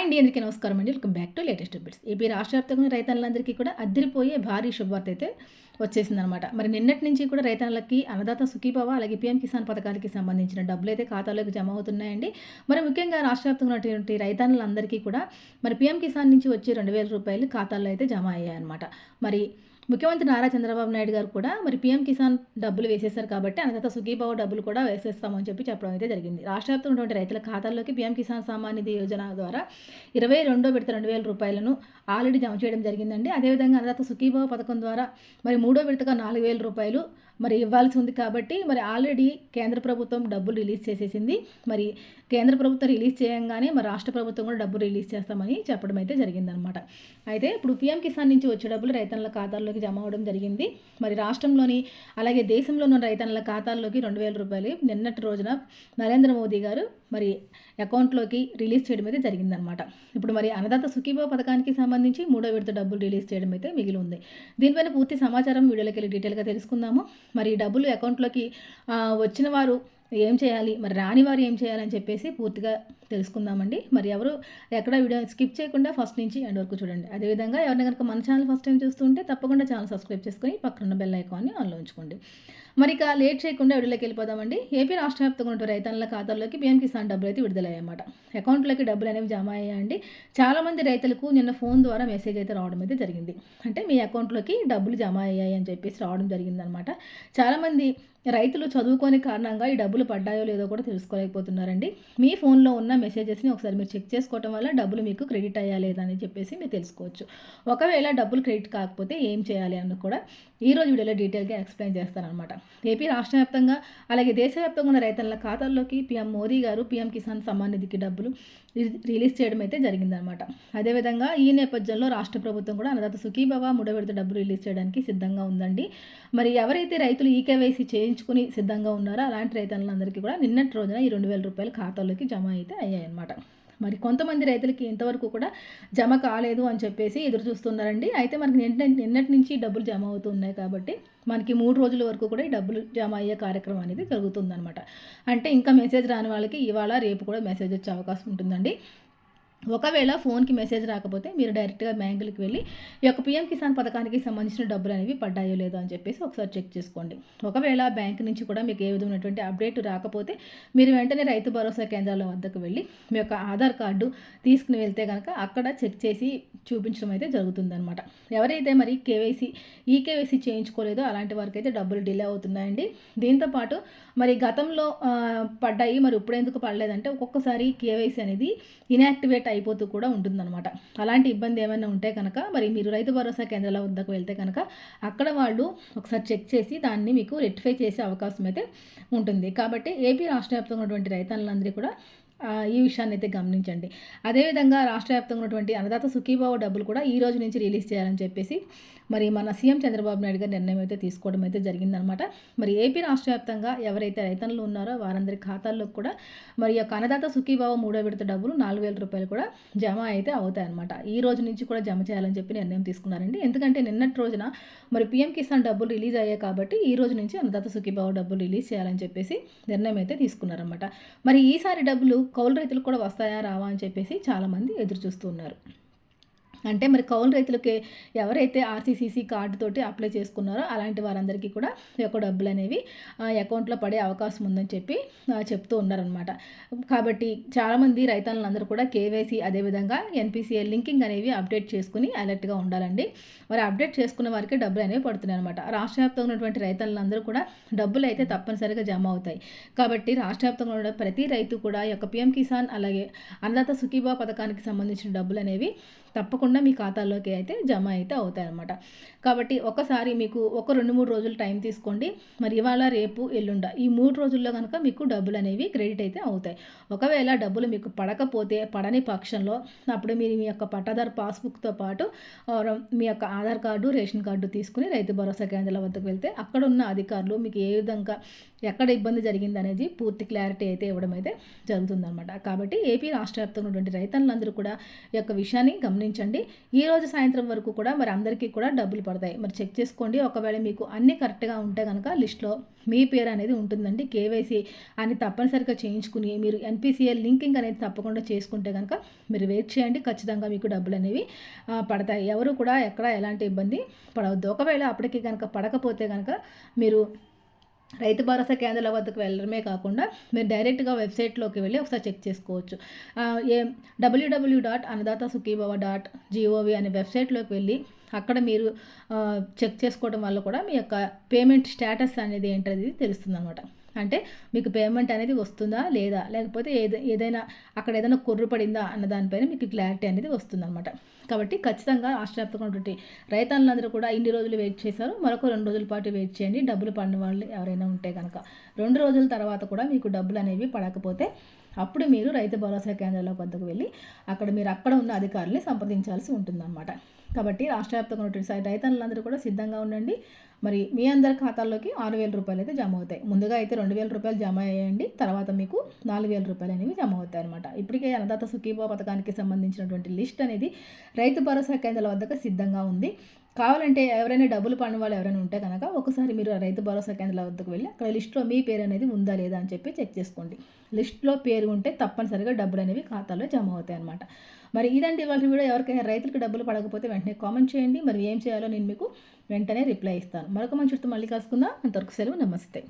అండి, అందరికీ నమస్కారం అండి. Welcome back to latest updates. AP రాష్ట్ర వ్యాప్తంగా రైతన్నలందరికీ కూడా అదిరిపోయే భారీ శుభవార్త అయితే వచ్చేసిందనమాట. మరి నిన్నటి నుంచి కూడా రైతన్నలకి అన్నదాత సుఖీభవ అలాగే పీఎం కిసాన్ పథకాలకి సంబంధించిన డబ్బులైతే ఖాతాలోకి జమ అవుతున్నాయండి. మరి ముఖ్యంగా రాష్ట్ర వ్యాప్తంగా ఉన్నటువంటి రైతన్నలందరికీ కూడా మరి పీఎం కిసాన్ నుంచి వచ్చే 2,000 రూపాయలు ఖాతాల్లో అయితే జమ అయ్యాయన్నమాట. మరి ముఖ్యమంత్రి నారా చంద్రబాబు నాయుడు గారు కూడా మరి పీఎం కిసాన్ డబ్బులు వేసేశారు కాబట్టి అన్నదాత సుఖీభవ డబ్బులు కూడా వేసేస్తామని చెప్పడం అయితే జరిగింది. రాష్ట్ర వ్యాప్తంగా ఉన్నటువంటి రైతుల ఖాతాల్లోకి పీఎం కిసాన్ సమ్మాన్ నిధి యోజన ద్వారా 22వ విడత 2,000 రూపాయలను ఆల్రెడీ జమ చేయడం జరిగిందండి. అదేవిధంగా అన్నదాత సుఖీభవ పథకం ద్వారా మరి 3వ విడతగా 4,000 రూపాయలు మరి ఇవ్వాల్సి ఉంది కాబట్టి మరి ఆల్రెడీ కేంద్ర ప్రభుత్వం డబ్బులు రిలీజ్ చేసేసింది. మరి కేంద్ర ప్రభుత్వం రిలీజ్ చేయంగానే మరి రాష్ట్ర ప్రభుత్వం కూడా డబ్బులు రిలీజ్ చేస్తామని చెప్పడం అయితే జరిగిందనమాట. అయితే ఇప్పుడు పీఎం కిసాన్ నుంచి వచ్చే డబ్బులు రైతన్నల ఖాతాల్లోకి జమ అవడం జరిగింది. మరి రాష్ట్రంలోని అలాగే దేశంలోని రైతన్నల ఖాతాల్లోకి 2,000 రూపాయలు నిన్నటి రోజున నరేంద్ర మోదీ గారు మరి అకౌంట్లోకి రిలీజ్ చేయడం అయితే జరిగిందనమాట. ఇప్పుడు మరి అన్నదాత సుఖీభవ పథకానికి సంబంధించి 3వ విడత డబ్బులు రిలీజ్ చేయడం అయితే మిగిలి ఉంది. దీనిపైన పూర్తి సమాచారం వీడియోలోకి వెళ్ళి డీటెయిల్గా తెలుసుకుందాము. మరి డబ్బులు అకౌంట్లోకి వచ్చిన వారు ఏం చేయాలి, మరి రాని వారు ఏం చేయాలని చెప్పేసి పూర్తిగా తెలుసుకుందామండి. మరి ఎవరు ఎక్కడ వీడియో స్కిప్ చేయకుండా ఫస్ట్ నుంచి ఎండ్ వరకు చూడండి. అదేవిధంగా ఎవరైనా కనుక మన ఛానల్ ఫస్ట్ టైం చూస్తుంటే తప్పకుండా ఛానల్ సబ్స్క్రైబ్ చేసుకొని పక్కన బెల్ ఐకాన్ని ఆన్లో ఉంచుకోండి. మరి ఇక లేట్ చేయకుండా వీడియోలోకి వెళ్ళిపోదామండి. ఏపీ రాష్ట్ర వ్యాప్తంగా ఉన్న రైతన్నల ఖాతాల్లోకి పీఎం కిసాన్ డబ్బులు అయితే విడుదలయ్యాయన్నమాట. అకౌంట్లోకి డబ్బులు అనేవి జమ అయ్యాయండి. చాలామంది రైతులకు నిన్న ఫోన్ ద్వారా మెసేజ్ అయితే రావడం అయితే జరిగింది. అంటే మీ అకౌంట్లోకి డబ్బులు జమ అయ్యాయి అని చెప్పేసి రావడం జరిగిందనమాట. చాలామంది రైతులు చదువుకోని కారణంగా ఈ డబ్బులు పడ్డాయో లేదో కూడా తెలుసుకోలేకపోతున్నారండి. మీ ఫోన్లో ఉన్న మెసేజెస్ని ఒకసారి మీరు చెక్ చేసుకోవడం వల్ల డబ్బులు మీకు క్రెడిట్ అయ్యా లేదా అని చెప్పేసి మీరు తెలుసుకోవచ్చు. ఒకవేళ డబ్బులు క్రెడిట్ కాకపోతే ఏం చేయాలి అన్నది కూడా ఈరోజు వీడియోలో డీటెయిల్గా ఎక్స్ప్లెయిన్ చేస్తానమాట. ఏపీ రాష్ట్ర వ్యాప్తంగా అలాగే దేశవ్యాప్తంగా ఉన్న రైతుల ఖాతాల్లోకి పీఎం మోదీ గారు పీఎం కిసాన్ సమ్మాన్ నిధికి డబ్బులు రిలీజ్ చేయడం అయితే జరిగిందనమాట. అదేవిధంగా ఈ నేపథ్యంలో రాష్ట్ర ప్రభుత్వం కూడా అన్నదాత సుఖీభవ 3వ విడత డబ్బులు రిలీజ్ చేయడానికి సిద్ధంగా ఉందండి. మరి ఎవరైతే రైతులు ఈకేవైసీ చేయించుకుని సిద్ధంగా ఉన్నారో అలాంటి రైతులందరికీ కూడా నిన్నటి రోజున ఈ 2,000 రూపాయలు ఖాతాల్లోకి జమ అయితే అయ్యాయన్నమాట. మరి కొంతమంది రైతులకి ఇంతవరకు కూడా జమ కాలేదు అని చెప్పేసి ఎదురు చూస్తున్నారండి. అయితే మనకి నిన్నటి నుంచి డబ్బులు జమ అవుతున్నాయి కాబట్టి మనకి 3 రోజుల వరకు కూడా ఈ డబ్బులు జమ అయ్యే కార్యక్రమం అనేది జరుగుతుందన్నమాట. అంటే ఇంకా మెసేజ్ రాని వాళ్ళకి ఇవాళ రేపు కూడా మెసేజ్ వచ్చే అవకాశం ఉంటుందండి. ఒకవేళ ఫోన్కి మెసేజ్ రాకపోతే మీరు డైరెక్ట్గా బ్యాంకులకు వెళ్ళి ఈ యొక్క పీఎం కిసాన్ పథకానికి సంబంధించిన డబ్బులు అనేవి పడ్డాయో లేదో అని చెప్పేసి ఒకసారి చెక్ చేసుకోండి. ఒకవేళ బ్యాంక్ నుంచి కూడా మీకు ఏ విధమైనటువంటి అప్డేట్ రాకపోతే మీరు వెంటనే రైతు భరోసా కేంద్రాల వద్దకు వెళ్ళి మీ యొక్క ఆధార్ కార్డు తీసుకుని వెళ్తే కనుక అక్కడ చెక్ చేసి చూపించడం అయితే జరుగుతుందన్నమాట. ఎవరైతే మరి ఈకేవైసీ చేయించుకోలేదో అలాంటి వారికి అయితే డబ్బులు డిలే అవుతున్నాయండి. దీంతోపాటు మరి గతంలో పడ్డాయి, మరి ఇప్పుడు ఎందుకు పడలేదంటే ఒక్కొక్కసారి కేవైసీ అనేది ఇన్యాక్టివేట్ అయిపోతూ కూడా ఉంటుందన్నమాట. అలాంటి ఇబ్బంది ఏమైనా ఉంటే కనుక మరి మీరు రైతు భరోసా కేంద్రాల వద్దకు వెళ్తే కనుక అక్కడ వాళ్ళు ఒకసారి చెక్ చేసి దాన్ని మీకు రెక్టిఫై చేసే అవకాశం అయితే ఉంటుంది. కాబట్టి ఏపీ రాష్ట్ర వ్యాప్తంగా ఉన్నటువంటి రైతన్నలందరూ కూడా ఈ విషయాన్ని అయితే గమనించండి. అదేవిధంగా రాష్ట్ర వ్యాప్తంగా ఉన్నటువంటి అన్నదాత సుఖీభవ డబ్బులు కూడా ఈ రోజు నుంచి రిలీజ్ చేయాలని చెప్పేసి మరి మన సీఎం చంద్రబాబు నాయుడు గారు నిర్ణయం అయితే తీసుకోవడం అయితే జరిగిందనమాట. మరి ఏపీ రాష్ట్ర వ్యాప్తంగా ఎవరైతే రైతన్నులు ఉన్నారో వారందరి ఖాతాల్లో కూడా మరి యొక్క అన్నదాత సుఖీభవ 3వ విడత డబ్బులు 4,000 రూపాయలు కూడా జమ అయితే అవుతాయి అనమాట. ఈ రోజు నుంచి కూడా జమ చేయాలని చెప్పి నిర్ణయం తీసుకున్నారండి. ఎందుకంటే నిన్నటి రోజున మరి పీఎం కిసాన్ డబ్బులు రిలీజ్ అయ్యాయి కాబట్టి ఈ రోజు నుంచి అన్నదాత సుఖీభవ డబ్బులు రిలీజ్ చేయాలని చెప్పేసి నిర్ణయం అయితే తీసుకున్నారన్నమాట. మరి ఈసారి డబ్బులు కౌలు రైతులకు కూడా వస్తాయా రావా అని చెప్పేసి చాలామంది ఎదురు చూస్తూ ఉన్నారు. అంటే మరి కౌలు రైతులకి ఎవరైతే ఆర్సీసీసీ కార్డు తోటి అప్లై చేసుకున్నారో అలాంటి వారందరికీ కూడా ఈ యొక్క డబ్బులు అనేవి అకౌంట్లో పడే అవకాశం ఉందని చెప్పి చెప్తూ ఉన్నారనమాట. కాబట్టి చాలామంది రైతన్నులందరూ కూడా కేవైసీ అదేవిధంగా ఎన్పిసిఐ లింకింగ్ అనేవి అప్డేట్ చేసుకుని అలర్ట్గా ఉండాలండి. మరి అప్డేట్ చేసుకున్న వారికి డబ్బులు అనేవి పడుతున్నాయి అనమాట. రాష్ట్ర వ్యాప్తంగా ఉన్నటువంటి రైతన్నులందరూ కూడా డబ్బులు అయితే తప్పనిసరిగా జమ అవుతాయి. కాబట్టి రాష్ట్ర వ్యాప్తంగా ఉన్న ప్రతి రైతు కూడా ఈ యొక్క పీఎం కిసాన్ అలాగే అన్నదాత సుఖీభవ పథకానికి సంబంధించిన డబ్బులు అనేవి తప్పకుండా మీ ఖాతాల్లోకి అయితే జమ అయితే అవుతాయి అన్నమాట. కాబట్టి ఒకసారి మీకు ఒక 2-3 రోజులు టైం తీసుకోండి. మరి ఇవాళ రేపు ఎల్లుండ ఈ 3 రోజుల్లో కనుక మీకు డబ్బులు అనేవి క్రెడిట్ అయితే అవుతాయి. ఒకవేళ డబ్బులు మీకు పడకపోతే పడని పక్షంలో అప్పుడు మీరు మీ యొక్క పట్టాదారు పాస్బుక్తో పాటు మీ యొక్క ఆధార్ కార్డు రేషన్ కార్డు తీసుకుని రైతు భరోసా కేంద్రాల వద్దకు వెళ్తే అక్కడ ఉన్న అధికారులు మీకు ఏ విధంగా ఎక్కడ ఇబ్బంది జరిగిందనేది పూర్తి క్లారిటీ అయితే ఇవ్వడం అయితే జరుగుతుందనమాట. కాబట్టి ఏపీ రాష్ట్ర వ్యాప్తంగా ఉన్నటువంటి రైతన్నులందరూ కూడా ఈ యొక్క విషయాన్ని గమనించండి. ఈరోజు సాయంత్రం వరకు కూడా మరి అందరికీ కూడా డబ్బులు పడతాయి. మరి చెక్ చేసుకోండి. ఒకవేళ మీకు అన్నీ కరెక్ట్గా ఉంటే కనుక లిస్ట్లో మీ పేరు అనేది ఉంటుందండి. కేవైసీ అని తప్పనిసరిగా చేయించుకుని మీరు ఎన్పిసిఐ లింకింగ్ అనేది తప్పకుండా చేసుకుంటే కనుక మీరు వెయిట్ చేయండి. ఖచ్చితంగా మీకు డబ్బులు అనేవి పడతాయి. ఎవరు కూడా ఎక్కడ ఎలాంటి ఇబ్బంది పడవద్దు. ఒకవేళ అప్పటికి కనుక పడకపోతే కనుక మీరు రైతు భరోసా కేంద్రాల వద్దకు వెళ్ళడమే కాకుండా మీరు డైరెక్ట్గా వెబ్సైట్లోకి వెళ్ళి ఒకసారి చెక్ చేసుకోవచ్చు. www.annadatasukibhava.gov అనే వెబ్సైట్లోకి వెళ్ళి అక్కడ మీరు చెక్ చేసుకోవడం వల్ల కూడా మీ యొక్క పేమెంట్ స్టేటస్ అనేది ఏంటనేది తెలుస్తుంది అనమాట. అంటే మీకు పేమెంట్ అనేది వస్తుందా లేదా, లేకపోతే ఏదైనా అక్కడ ఏదైనా కొర్రు పడిందా అన్న దానిపైన మీకు క్లారిటీ అనేది వస్తుందన్నమాట. కాబట్టి ఖచ్చితంగా రాష్ట్ర వ్యాప్తంగా ఉన్నటువంటి రైతన్నులందరూ కూడా ఇన్ని రోజులు వెయిట్ చేశారు. మరొక 2 రోజుల పాటు వెయిట్ చేయండి. డబ్బులు పడిన వాళ్ళు ఎవరైనా ఉంటే కనుక 2 రోజుల తర్వాత కూడా మీకు డబ్బులు అనేవి పడకపోతే అప్పుడు మీరు రైతు భరోసా కేంద్రాల వద్దకు వెళ్ళి అక్కడ ఉన్న అధికారుల్ని సంప్రదించాల్సి ఉంటుందన్నమాట. కాబట్టి రాష్ట్ర వ్యాప్తంగా ఉన్నటువంటి రైతన్నులందరూ కూడా సిద్ధంగా ఉండండి. మరి మీ అందరి ఖాతాల్లోకి 6,000 రూపాయలు అయితే జమ అవుతాయి. ముందుగా అయితే 2,000 రూపాయలు జమ అయ్యాయండి. తర్వాత మీకు 4,000 రూపాయలు అనేవి జమ అవుతాయి అనమాట. ఇప్పటికే అన్నదాత సుఖీభవ పథకానికి సంబంధించినటువంటి లిస్ట్ అనేది రైతు భరోసా కేంద్రాల వద్దకు సిద్ధంగా ఉంది. కావాలంటే ఎవరైనా డబ్బులు పడిన వాళ్ళు ఎవరైనా ఉంటే కనుక ఒకసారి మీరు రైతు భరోసా కేంద్రాల వద్దకు వెళ్ళి అక్కడ లిస్ట్లో మీ పేరు అనేది ఉందా లేదా అని చెప్పి చెక్ చేసుకోండి. లిస్ట్లో పేరు ఉంటే తప్పనిసరిగా డబ్బులు అనేవి ఖాతాలో జమ అవుతాయి అనమాట. మరి ఇదంటే ఇవాళ వీడియో. ఎవరికైనా రైతులకు డబ్బులు పడకపోతే వెంటనే కామెంట్ చేయండి. మరి ఏం చేయాలో నేను మీకు వెంటనే రిప్లై ఇస్తాను. మరొక మంచి మళ్ళీ కలుసుకుందాం. అంతవరకు సెలవు. నమస్తే.